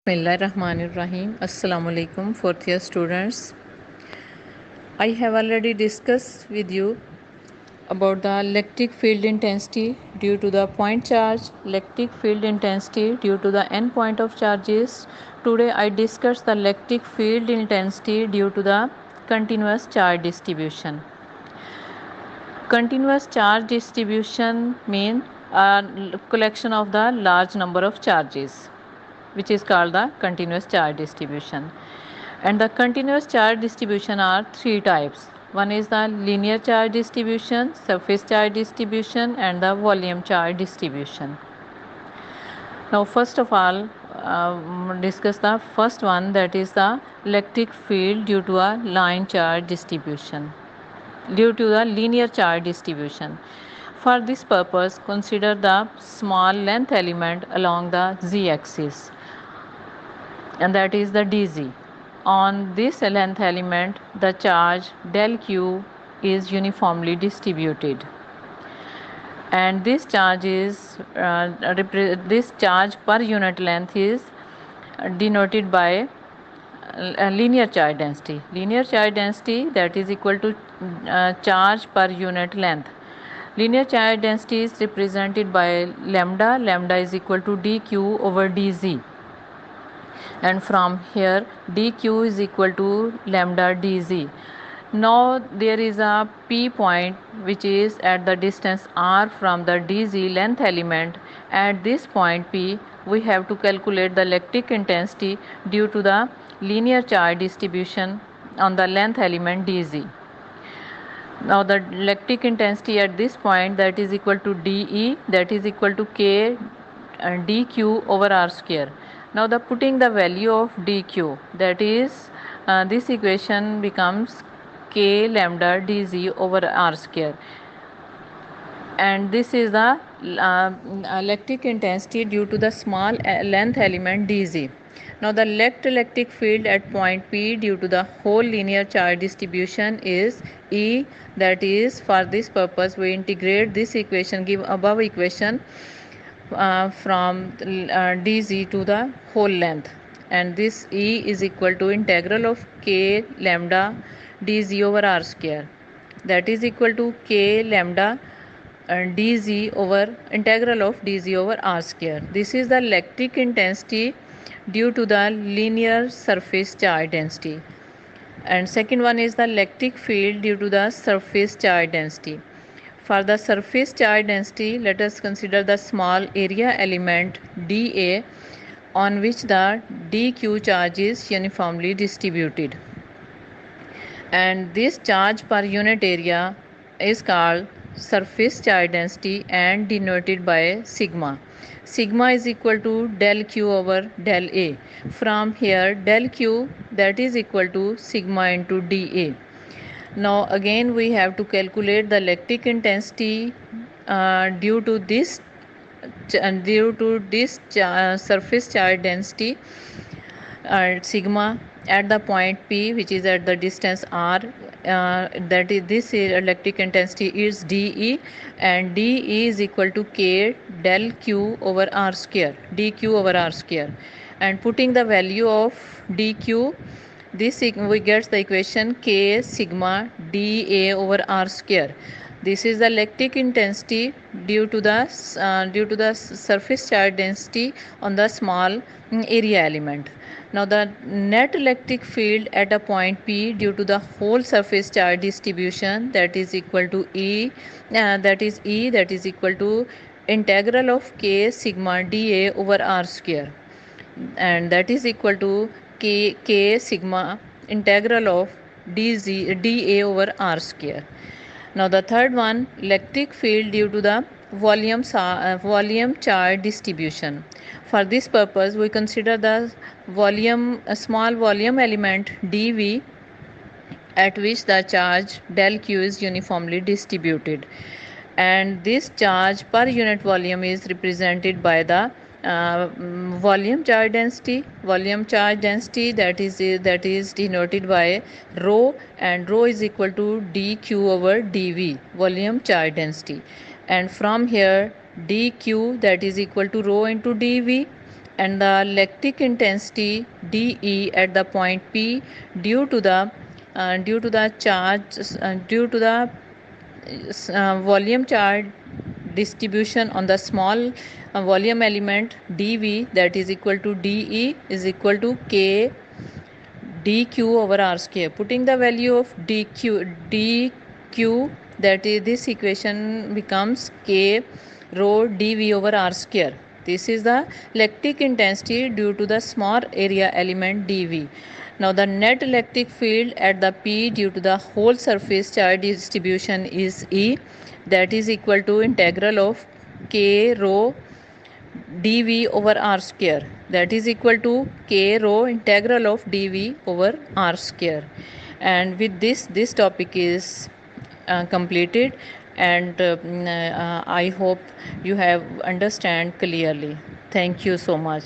Bismillahirrahmanirrahim. Assalamu alaikum, fourth year students. I have already discussed with you about the electric field intensity due to the point charge, electric field intensity due to the endpoint of charges. Today I discuss the electric field intensity due to the continuous charge distribution. Continuous charge distribution means a collection of the large number of charges, which is called the continuous charge distribution. And the continuous charge distribution are three types. One is the linear charge distribution, surface charge distribution, and the volume charge distribution. Now first of all, discuss the first one, that is the electric field due to a line charge distribution, due to the linear charge distribution. For this purpose, consider the small length element along the z-axis, and that is the dz. On this length element, the charge del q is uniformly distributed, and this charge per unit length is denoted by linear charge density. Linear charge density, that is equal to charge per unit length. Linear charge density is represented by lambda. Lambda is equal to dq over dz, and from here dq is equal to lambda dz. Now there is a p point which is at the distance r from the dz length element. At this point p, we have to calculate the electric intensity due to the linear charge distribution on the length element dz. Now the electric intensity at this point, that is equal to dE, that is equal to k dq over r square. Now the putting the value of dq, that is this equation becomes k lambda dz over r square, and this is the electric intensity due to the small length element dz. Now the electric field at point P due to the whole linear charge distribution is E. That is, for this purpose we integrate this equation, give above equation from dz to the whole length, and this E is equal to integral of k lambda dz over r square, that is equal to k lambda dz over integral of dz over r square. This is the electric intensity due to the linear surface charge density. And second one is the electric field due to the surface charge density. For the surface charge density, let us consider the small area element dA on which the dq charge is uniformly distributed, and this charge per unit area is called surface charge density and denoted by sigma. Sigma is equal to del q over del A. From here del q, that is equal to sigma into dA. Now again we have to calculate the electric intensity due to this surface charge density sigma at the point P, which is at the distance r. That is, this electric intensity is dE, and dE is equal to k del q over r square, dq over r square. And putting the value of dq, this we get the equation k sigma dA over r square. This is the electric intensity due to the surface charge density on the small area element. Now the net electric field at a point P due to the whole surface charge distribution, that is equal to that is equal to integral of k sigma dA over r square, and that is equal to k sigma integral of dA over r square. Now the third one, electric field due to the volume charge distribution. For this purpose we consider the small volume element dV at which the charge del q is uniformly distributed, and this charge per unit volume is represented by the volume charge density. That is denoted by rho, and rho is equal to dq over dV, volume charge density. And from here dq, that is equal to rho into dV, and the lactic intensity dE at the point P due to the charge due to the volume charge distribution on the small volume element dV, that is equal to dE is equal to K dq over r square. Putting the value of dq, that is, this equation becomes K rho dV over r square. This is the lactic intensity due to the small area element dV. Now the net electric field at the P due to the whole surface charge distribution is E, that is equal to integral of K rho dV over r square, that is equal to K rho integral of dV over r square. And with this topic is completed, and I hope you have understand clearly. Thank you so much.